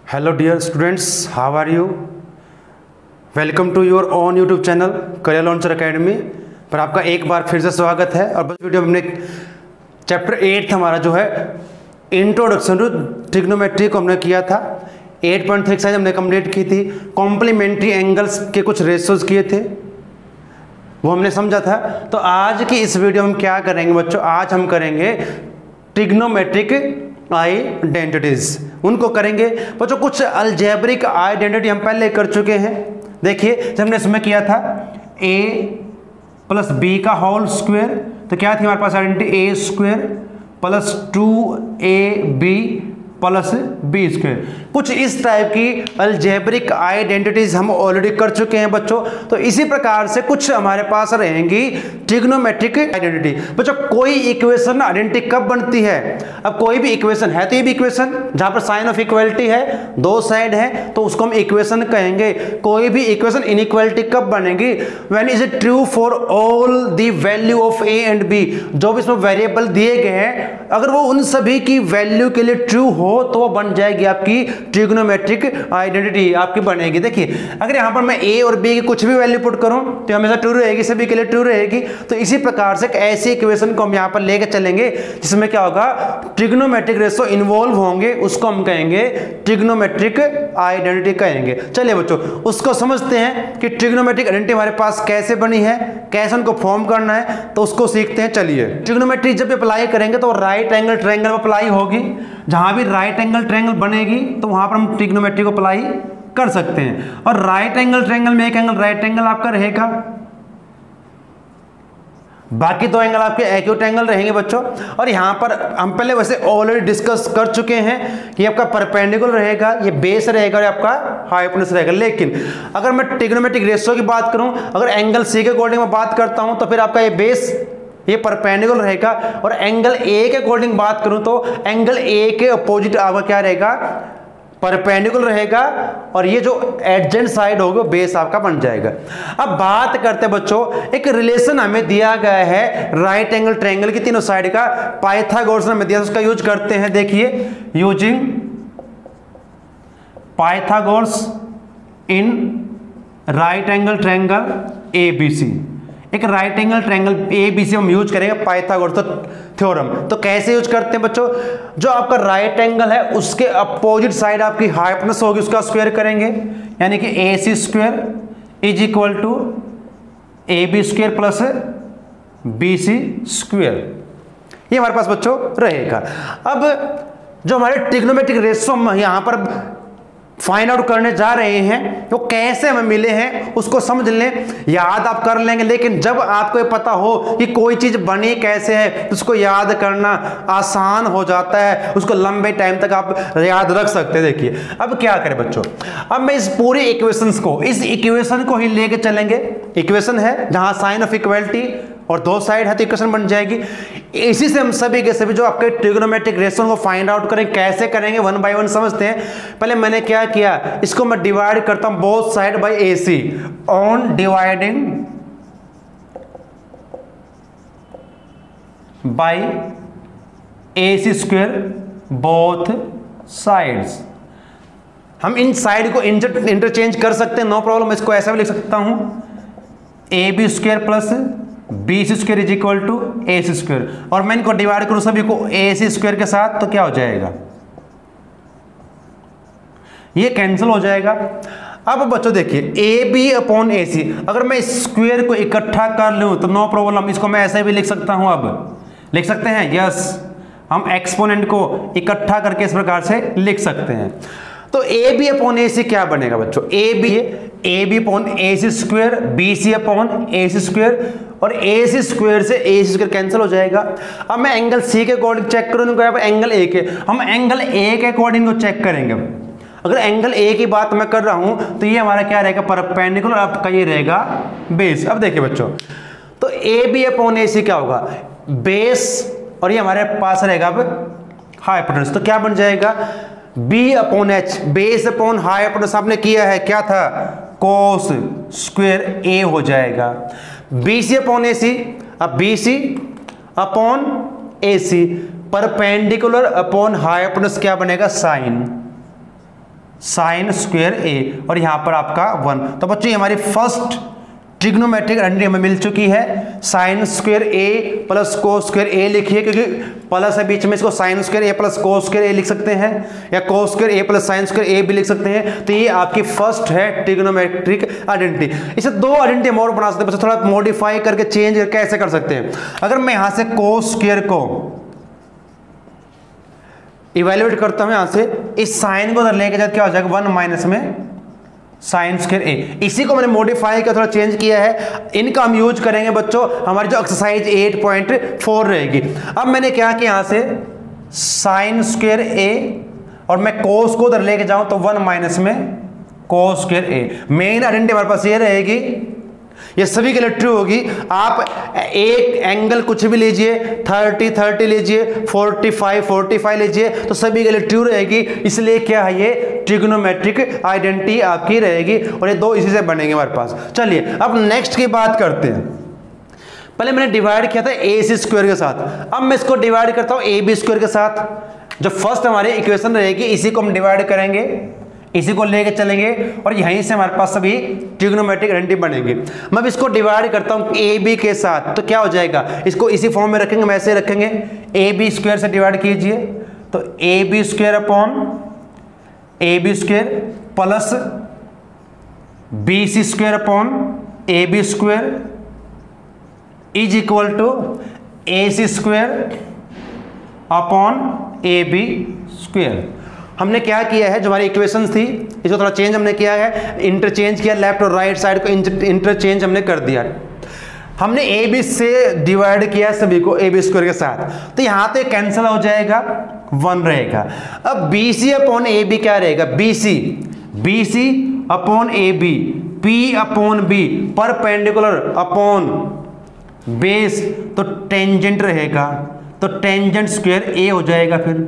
Hello dear students, how are you? Welcome to your own YouTube channel Career Launcher Academy पर आपका एक बार फिर से स्वागत है। और बस वीडियो में हमने चैप्टर 8 हमारा जो है इंट्रोडक्शन टू ट्रिग्नोमेट्री को हमने किया था। 8.3 एक्सरसाइज हमने कंप्लीट की थी। कॉम्प्लीमेंट्री एंगल्स के कुछ रेशियोज किए थे, वो हमने समझा था। तो आज की इस वीडियो में हम क्या करेंगे बच्चों, आज हम करेंगे ट्रिग्नोमेट्रिक आइडेंटिटीज, उनको करेंगे बच्चों। कुछ अलजेब्रिक आइडेंटिटी हम पहले कर चुके हैं। देखिए जब हमने इसमें किया था a प्लस बी का होल स्क्वायर, तो क्या थी हमारे पास identity a square plus 2ab plus B square. कुछ इस टाइप की अलजेब्रिक आइडेंटिटीज हम ऑलरेडी कर चुके हैं बच्चों। तो इसी प्रकार से कुछ हमारे पास रहेंगी ट्रिग्नोमेट्रिक आइडेंटिटी। बच्चों कोई इक्वेशन आइडेंटिटी कब बनती है? अब कोई भी इक्वेशन है तो ये भी इक्वेशन जहां पर साइन ऑफ इक्वलिटी है, दो साइड है, तो उसको हम इक्वेशन कहेंगे। कोई भी इक्वेशन इनइक्वालिटी कब बनेगी? When is it true for all the value of A and B. जो भी इसमें वेरिएबल दिए गए हैं, अगर वो उन सभी की वैल्यू के लिए ट्रू हो तो वो बन जाएगी आपकी ट्रिग्नोमेट्रिक आइडेंटिटी, आपकी बनेगी। देखिए अगर यहां पर मैं ए और बी की कुछ भी वैल्यू पुट करूं तो हमेशा ट्रू रहेगी, सभी के लिए ट्रू रहेगी। तो इसी प्रकार से एक ऐसी इक्वेशन को हम यहां पर लेके चलेंगे जिसमें क्या होगा, ट्रिग्नोमेट्रिक रेशियो इन्वॉल्व होंगे, उसको हम कहेंगे ट्रिग्नोमेट्रिक आइडेंटिटी कहेंगे। चलिए बच्चों उसको समझते हैं कि ट्रिग्नोमेट्रिक आइडेंटिटी हमारे पास कैसे बनी है, कैसे उनको फॉर्म करना है, तो उसको सीखते हैं। चलिए ट्रिग्नोमेट्री जब अप्लाई करेंगे तो राइट एंगल ट्रायंगल अप्लाई होगी। जहां भी राइट एंगल ट्रायंगल बनेगी तो वहां पर हम ट्रिग्नोमेट्री को अप्लाई कर सकते हैं। और राइट एंगल ट्रायंगल में एक एंगल राइट एंगल आपका रहेगा, बाकी दो एंगल आपके एक्यूट एंगल रहेंगे बच्चों। और यहां पर हम पहले वैसे ऑलरेडी डिस्कस कर चुके हैं कि आपका परपेंडिकुलर रहेगा, ये बेस रहेगा और आपका हाइपोटेन्यूज रहेगा। लेकिन अगर मैं ट्रिग्नोमेट्रिक रेशियो की बात करूं, अगर एंगल सी के अकॉर्डिंग में बात करता हूं तो फिर आपका ये बेस ये परपेंडिकुलर रहेगा। और एंगल ए के अकॉर्डिंग बात करूं तो एंगल ए के अपोजिट आपका क्या रहेगा, परपेंडिकुलर रहेगा। और ये जो एडजेंट साइड होगी वो बेस आपका बन जाएगा। अब बात करते हैं बच्चों, एक रिलेशन हमें दिया गया है राइट एंगल ट्रायंगल की तीनों साइड का, पाइथागोरस ने हमें दिया, उसका यूज करते हैं। देखिए using Pythagoras in right angle triangle ABC. एक राइट एंगल ट्रायंगल एबीसी हम यूज करेंगे पाइथागोरस थ्योरम। तो कैसे यूज करते हैं बच्चों, जो आपका राइट एंगल है उसके अपोजिट साइड आपकी हाइपोटेन्यूज होगी, उसका स्क्वायर करेंगे, यानी कि A C square is equal to A B square plus B C square. ये हमारे पास बच्चों रहेगा। अब जो हमारे ट्रिग्नोमेट्रिक रेशियो हम यहां पर फाइंड आउट करने जा रहे हैं, वो कैसे हमें मिले हैं उसको समझ लें, याद आप कर लेंगे। लेकिन जब आपको ये पता हो कि कोई चीज बनी कैसे है तो उसको याद करना आसान हो जाता है, उसको लंबे टाइम तक आप याद रख सकते हैं। देखिए अब क्या करें बच्चों, अब मैं इस पूरे इक्वेशंस को, इस इक्वेशन को ही लेके चलेंगे। इक्वेशन है जहां साइन ऑफ इक्वलिटी और दो साइड है तो इक्वेशन बन जाएगी। इसी से हम सभी के सभी जो आपके ट्रिग्नोमेट्रिक रेशियो को फाइंड आउट करें, कैसे करेंगे वन बाय वन समझते हैं। पहले मैंने क्या किया, इसको मैं डिवाइड करता हूं both side by AC on dividing by AC square both sides. हम इन साइड को इंटरचेंज कर सकते हैं, नो प्रॉब्लम। इसको ऐसा भी लिख सकता हूं AB square plus B C square is equal to A C square. और मैं इनको डिवाइड करूं सभी को ए सी स्क्वायर के साथ तो क्या हो जाएगा, ये कैंसिल हो जाएगा। अब बच्चों देखिए ए बी अपॉन ए सी, अगर मैं स्क्वायर को इकट्ठा कर लूं तो नो प्रॉब्लम, इसको मैं ऐसे भी लिख सकता हूं। अब लिख सकते हैं, यस, हम एक्सपोनेंट को इकट्ठा करके इस प्रकार से लिख सकते हैं। तो ए बी अपॉन ए सी क्या बनेगा बच्चों, A B upon A C square, B C upon A C square, और ए सी स्क्वायर से ए सी स्क्वायर कैंसिल हो जाएगा। अब मैं एंगल सी के अकॉर्डिंग चेक करूँ, एंगल ए के, हम एंगल ए के अकॉर्डिंग को चेक करेंगे। अगर एंगल ए की बात मैं कर रहा हूं तो ये हमारा क्या रहेगा, परपेंडिकुलर, आपका ये रहेगा बेस। अब देखिए बच्चों, तो ए बी अपॉन ए सी क्या होगा, बेस, और ये हमारे पास रहेगा अब हाइपोटेन्यूज। तो क्या बन जाएगा, B upon H, base upon hypotenuse आपने किया है, क्या था, कोस स्क्वायर ए हो जाएगा। बी सी अपॉन ए सी, अब B C upon A C, perpendicular upon hypotenuse क्या बनेगा, साइन। साइन स्क्वायर ए, और यहाँ पर आपका 1। तो बच्चों ये हमारी फर्स्ट ट्रिग्नोमेट्रिक आइडेंटिटी हमें मिल चुकी है। साइन स्क्वायर ए प्लस कोस स्क्वायर ए लिखिए, क्योंकि प्लस है बीच में, इसको साइन स्क्वायर ए प्लस कोस स्क्वायर ए लिख सकते हैं, या कोस स्क्वायर ए प्लस साइन स्क्वायर ए भी लिख सकते हैं। तो ये आपकी फर्स्ट है ट्रिग्नोमेट्रिक आइडेंटिटी। इसे दो आइडेंटिटी हम और बना सकते हैं, बस थोड़ा मॉडिफाई करके चेंज करके ऐसे कर सकते हैं। अगर मैं यहां से कोस स्क्वायर को इवेल्युएट करता हूं, यहां से इस साइन को उधर लेके जाए, क्या हो जाएगा 1 माइनस में साइन स्क्वायर ए। इसी को मैंने मॉडिफाई किया, थोड़ा चेंज किया है। इनका हम यूज करेंगे बच्चों, हमारी जो एक्सरसाइज 8.4 रहेगी। अब मैंने क्या किया, यहां से साइन स्क्वायर ए और मैं कोस को उधर लेके जाऊं तो 1 माइनस में कोस स्क्वायर ए। मेन आइडेंटिटी हमारे पास ये रहेगी, ये सभी के लिए ट्रू होगी। आप एक एंगल कुछ भी लीजिए, 30 लीजिए, 45 लीजिए, तो सभी के लिए ट्रू रहेगी। इसलिए क्या है, ये ट्रिग्नोमेट्रिक आइडेंटिटी आपकी रहेगी, और ये दो इसी से बनेंगे हमारे पास। चलिए अब नेक्स्ट की बात करते हैं। पहले मैंने डिवाइड किया था ए सी स्क्वायर के साथ, अब मैं इसको डिवाइड करता हूं ए बी स्क्वायर के साथ। जो फर्स्ट हमारी इक्वेशन रहेगी, इसी को हम डिवाइड करेंगे, इसी को लेके चलेंगे, और यहीं से हमारे पास सभी ट्रिग्नोमेट्रिक आइडेंटिटी बनेंगे। मैं अब इसको डिवाइड करता हूं ए बी के साथ, तो क्या हो जाएगा, इसको इसी फॉर्म में रखेंगे, वैसे रखेंगे। ए बी स्क्वायर से डिवाइड कीजिए, तो A B square upon A B square plus B C square upon A B square is equal to A C square upon A B square. हमने क्या किया है, जो हमारी इक्वेशंस थी इसको थोड़ा चेंज हमने किया है, इंटरचेंज किया, लेफ्ट और राइट साइड को इंटरचेंज हमने कर दिया। हमने ए बी से डिवाइड किया सभी को ए बी स्क्वायर के साथ, तो यहां पे कैंसिल हो जाएगा, 1 रहेगा। अब B C upon A B क्या रहेगा, B C upon A B, P upon B perpendicular upon base, तो टेंजेंट रहेगा, तो टेंजेंट स्क्वायर ए हो जाएगा। फिर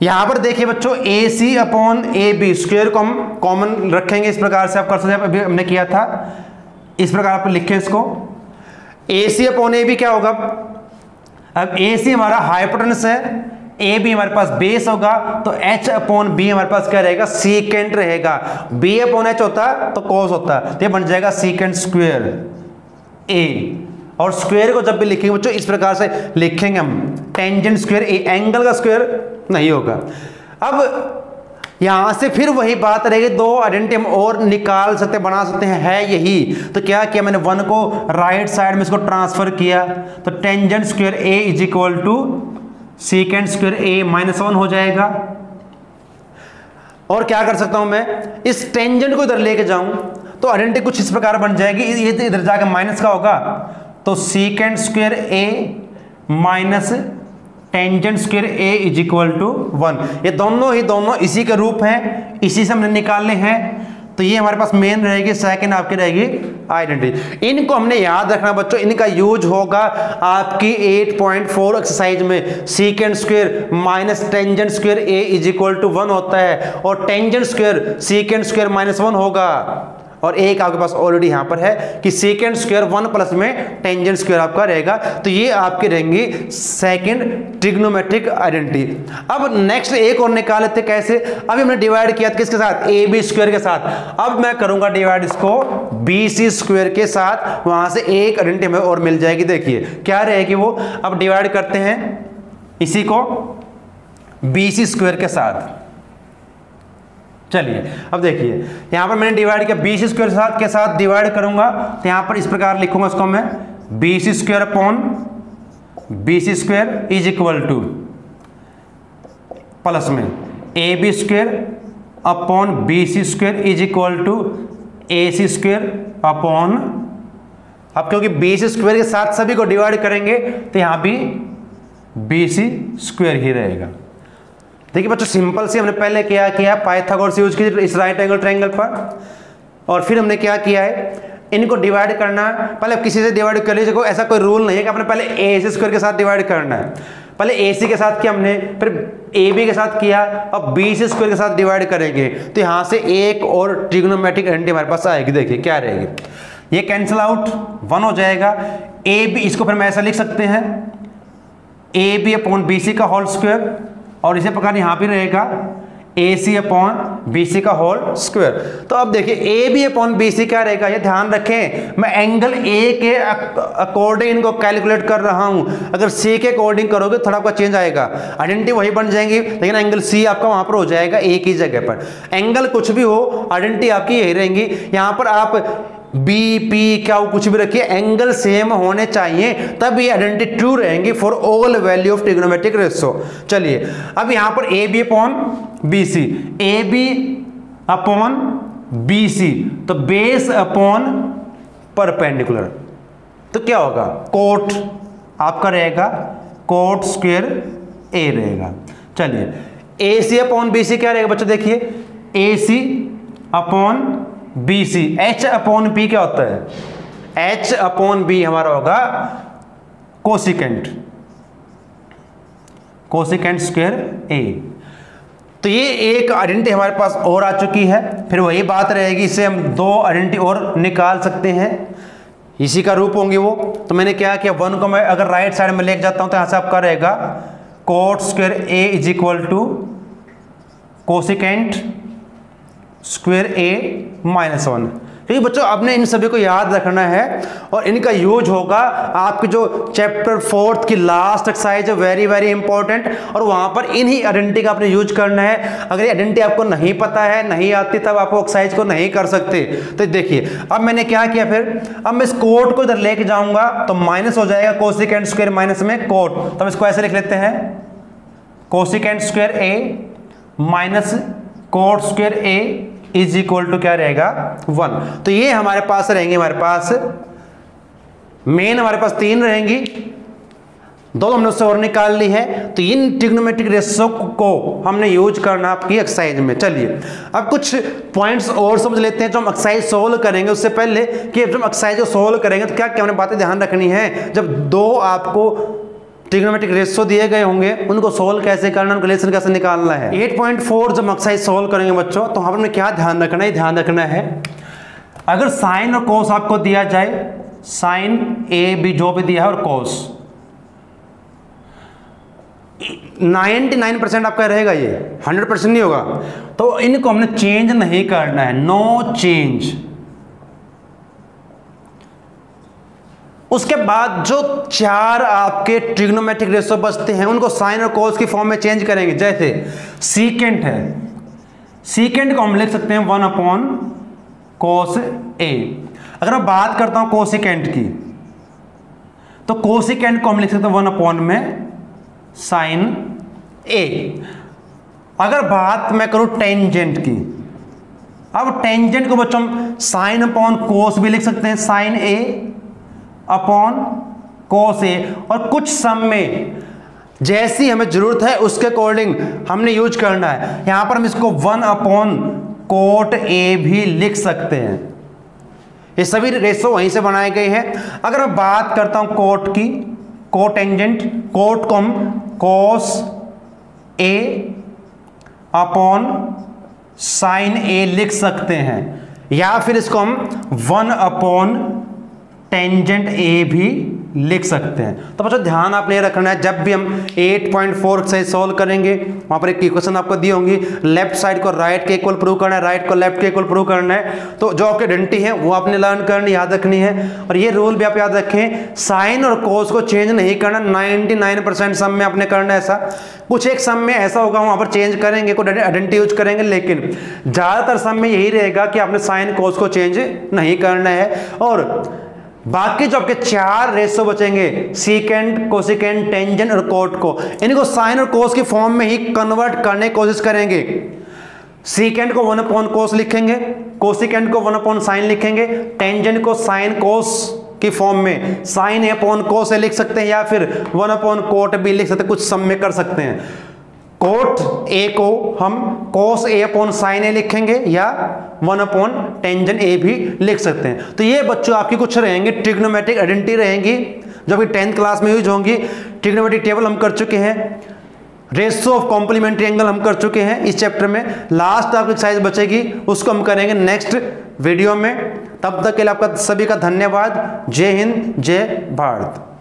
यहां पर देखिए बच्चों, ए C upon A B square को हम कॉमन रखेंगे, इस प्रकार से आप कर सकते हैं, अभी हमने किया था इस प्रकार आप लिखें इसको। ए सी अपॉन ए बी क्या होगा, अब ए सी हमारा हाइपोटेनस है, ए बी हमारे पास बेस होगा, तो एच अपॉन बी हमारे पास क्या रहेगा, सीकेंट रहेगा। बी अपॉन एच होता तो कॉस होता, तो ये बन जाएगा सीकेंट स्क्वायर ए। और स्क्वायर को जब भी लिखेंगे बच्चों इस प्रकार से लिखेंगे हम, टेंजेंट स्क्वायर ए, एंगल का स्क्वायर नहीं होगा। अब यहां से फिर वही बात रहेगी, दो आइडेंटिटी हम और निकाल सकते, बना सकते हैं, है यही। तो क्या किया मैंने, 1 को राइट साइड में इसको ट्रांसफर किया, तो tangent square A is equal to secant square A -1 हो जाएगा। और क्या कर सकता हूं मैं, इस टेंजेंट को इधर लेके जाऊं तो आइडेंटिटी कुछ इस प्रकार बन जाएगी, ये इधर जाके माइनस का होगा, तो secant square A minus tangent square A is equal to 1। ये दोनों इसी के रूप हैं, इसी से हमने निकालने हैं। तो ये हमारे पास मेन रहेगी, सेकंड आपकी रहेगी आइडेंटिटी। इनको हमने याद रखना बच्चों, इनका यूज होगा आपकी 8.4 एक्सरसाइज में। Secant square minus tangent square A is equal to 1 होता है, और टेंजेंट स्क्वायर सीकेंट स्क्वायर -1 होगा। और एक आपके पास ऑलरेडी यहां पर है कि सेकेंड स्क्वायर 1 प्लस में टेंजेंट स्क्वायर आपका रहेगा। तो ये आपकी रहेंगी सेकंड ट्रिग्नोमेट्रिक आइडेंटिटी। अब नेक्स्ट एक और निकाल लेते, कैसे, अभी हमने डिवाइड किया किसके साथ, ए बी स्क्वायर के साथ। अब मैं करूंगा डिवाइड इसको बी सी स्क्वायर के साथ, वहां से एक आइडेंटिटी हमें और मिल जाएगी। देखिए क्या रहेगी वो, अब डिवाइड करते हैं इसी को बी सी स्क्वायर के साथ। चलिए अब देखिए यहां पर मैंने डिवाइड किया, बी सी स्क्वायर के साथ डिवाइड करूंगा, तो यहां पर इस प्रकार लिखूंगा इसको मैं, B C square upon B C square is equal to plus में A B square upon B C square is equal to A C square upon, अब क्योंकि बी सी स्क्वायर के साथ सभी को डिवाइड करेंगे तो यहां भी बी सी स्क्वायर ही रहेगा। देखिए बच्चों सिंपल से हमने पहले क्या किया, पाइथागोरस यूज कीजिए इस राइट एंगल ट्रायंगल पर, और फिर हमने क्या किया है, इनको डिवाइड करना है। पहले किसी से डिवाइड कर लीजिए, ऐसा कोई रूल नहीं है कि आपने पहले ए सी स्क्वायर के साथ डिवाइड करना है। पहले ए सी के साथ किया हमने, फिर ए बी के साथ किया, अब बी सी स्क्वायर के साथ डिवाइड करेंगे तो यहां से एक और ट्रिग्नोमेट्रिक आइडेंटिटी हमारे पास आएगी। देखिए क्या रहेगी, ये कैंसिल आउट 1 हो जाएगा। ए बी, इसको फिर मैं ऐसा लिख सकते हैं, A B upon B C का होल स्क्वायर, और इसी प्रकार यहां भी रहेगा ए सी अपॉन बी सी का होल स्क्वायर। तो अब देखिए A B upon B C क्या रहेगा, ये ध्यान रखें मैं एंगल ए के अकॉर्डिंग इनको कैलकुलेट कर रहा हूं, अगर सी के अकॉर्डिंग करोगे थोड़ा आपका चेंज आएगा, आइडेंटिटी वही बन जाएंगी लेकिन एंगल सी आपका वहां पर हो जाएगा ए की जगह पर। एंगल कुछ भी हो आइडेंटिटी आपकी यही रहेंगी। यहां पर आप बी पी क्या कुछ भी रखिए, एंगल सेम होने चाहिए तब ये आइडेंटिटी ट्रू रहेंगी for all value of trigonometric ratio. चलिए अब यहां पर A B upon B C, A B upon B C, तो बेस अपॉन परपेंडिकुलर, तो क्या होगा कोट आपका रहेगा कोट स्क्वायर ए रहेगा। चलिए ए सी अपॉन बी सी क्या रहेगा बच्चों, देखिए A C upon B C, H upon B क्या होता है, एच अपॉन बी हमारा होगा कोसिकेंट, कोसिकेंट स्क्वायर ए। तो ये एक आइडेंटिटी हमारे पास और आ चुकी है, फिर वही बात रहेगी, इससे हम दो आइडेंटिटी और निकाल सकते हैं, इसी का रूप होंगे वो। तो मैंने क्या किया, वन को मैं अगर राइट साइड में लेके जाता हूं तो यहां से आपका रहेगा cot square A is equal to cosecant square A minus 1। क्योंकि बच्चों आपने इन सभी को याद रखना है और इनका यूज होगा आपके जो चैप्टर 4 की लास्ट एक्सरसाइज है, वेरी वेरी इंपॉर्टेंट, और वहां पर इन्हीं आइडेंटिटी का आपने यूज करना है। अगर ये आइडेंटिटी आपको नहीं पता है, नहीं आती, तब आप वो एक्सरसाइज को नहीं कर सकते। तो देखिए अब मैंने क्या किया, फिर अब मैं इस कोट को इधर लेके जाऊंगा तो माइनस हो जाएगा कोसिकेंट स्क्वायर माइनस में कोट, तो हम इसको ऐसे लिख लेते हैं cosecant square A minus cot square A is equal to क्या रहेगा 1। तो ये हमारे पास रहेंगे, हमारे पास मेन हमारे पास 3 रहेंगी, दो हमने उससे और निकाल ली है। तो इन ट्रिग्नोमेट्रिक रेशियो को हमने यूज करना आपकी एक्सरसाइज में। चलिए अब कुछ पॉइंट्स और समझ लेते हैं जो हम एक्सरसाइज सोल्व करेंगे। उससे पहले कि जब एक्सरसाइज को सोल्व करेंगे तो क्या क्या हमने बातें ध्यान रखनी है, जब दो आपको ट्रिग्नोमेट्रिक रेशियो दिए गए होंगे उनको सोल्व कैसे करना, उनका रिलेशन कैसे निकालना है। 8.4 जब एक्सरसाइज सोल्व करेंगे बच्चों तो हमने क्या ध्यान रखना है, ध्यान रखना है अगर साइन और कोस आपको दिया जाए, साइन ए बी जो भी दिया है और कोस 99% आपका रहेगा, ये 100% नहीं होगा, तो इनको हमने चेंज नहीं करना है, नो चेंज। उसके बाद जो 4 आपके ट्रिग्नोमेट्रिक रेशियो बचते हैं उनको साइन और कोस की फॉर्म में चेंज करेंगे। जैसे सीकेंट है, सीकेंट को हम लिख सकते हैं 1 अपॉन कोस ए। अगर मैं बात करता हूं कोसिकेंट की तो कोसिकेंट को हम लिख सकते हैं 1 अपॉन में साइन ए। अगर बात मैं करूं टेंजेंट की, अब टेंजेंट को बच्चों हम साइन अपॉन कोस भी लिख सकते हैं, साइन ए अपॉन कोस ए, और कुछ सम में जैसी हमें जरूरत है उसके अकॉर्डिंग हमने यूज करना है। यहां पर हम इसको 1 अपॉन कोट ए भी लिख सकते हैं। ये सभी रेशो वहीं से बनाए गए हैं। अगर मैं बात करता हूं कोट की, कोट टेंजेंट, कोट को हम कोस ए अपॉन साइन ए लिख सकते हैं, या फिर इसको हम 1 अपॉन टेंजेंट ए भी लिख सकते हैं। तो बच्चों ध्यान आपने रखना है, जब भी हम 8.4 से सॉल्व करेंगे वहां पर एक इक्वेशन आपको दी होंगी, लेफ्ट साइड को राइट के इक्वल प्रूव करना है, राइट को लेफ्ट के इक्वल प्रूव करना है। तो जो आपकी आइडेंटिटी है वो आपने लर्न करनी, याद रखनी है। और ये रूल भी आप याद रखें, साइन और कोस को चेंज नहीं करना, 99% सम में आपने करना है ऐसा। कुछ एक सम में ऐसा होगा वहां पर चेंज करेंगे, कोई आइडेंटिटी यूज करेंगे, लेकिन ज्यादातर सम में यही रहेगा कि आपने साइन कोस को चेंज नहीं करना है। और बाकी जो आपके 4 रेशो बचेंगे, सीकेंट, कोसिकेंट, टेंजेंट और कोट को, इनको साइन और कोस की फॉर्म में ही कन्वर्ट करने की कोशिश करेंगे। सीकेंट को 1 अपॉन कोस लिखेंगे, कोसिकेंट को 1 अपॉन साइन लिखेंगे, टेंजेंट को साइन कोस की फॉर्म में साइन ए अपॉन कोस लिख सकते हैं, या फिर 1 अपॉन कोट भी लिख सकते हैं, कुछ सम में कर सकते हैं। कोट ए को हम कोस ए अपॉन साइन ए लिखेंगे, या 1 अपॉन टेंजेंट ए भी लिख सकते हैं। तो ये बच्चों आपकी कुछ रहेंगे ट्रिग्नोमेट्रिक आइडेंटिटी रहेंगी जो कि 10th क्लास में यूज होंगी। ट्रिग्नोमेट्रिक टेबल हम कर चुके हैं, रेशियो ऑफ कॉम्प्लीमेंट्री एंगल हम कर चुके हैं इस चैप्टर में। लास्ट आपकी एक्सरसाइज बचेगी, उसको हम करेंगे नेक्स्ट वीडियो में। तब तक के लिए आपका सभी का धन्यवाद। जय हिंद, जय भारत।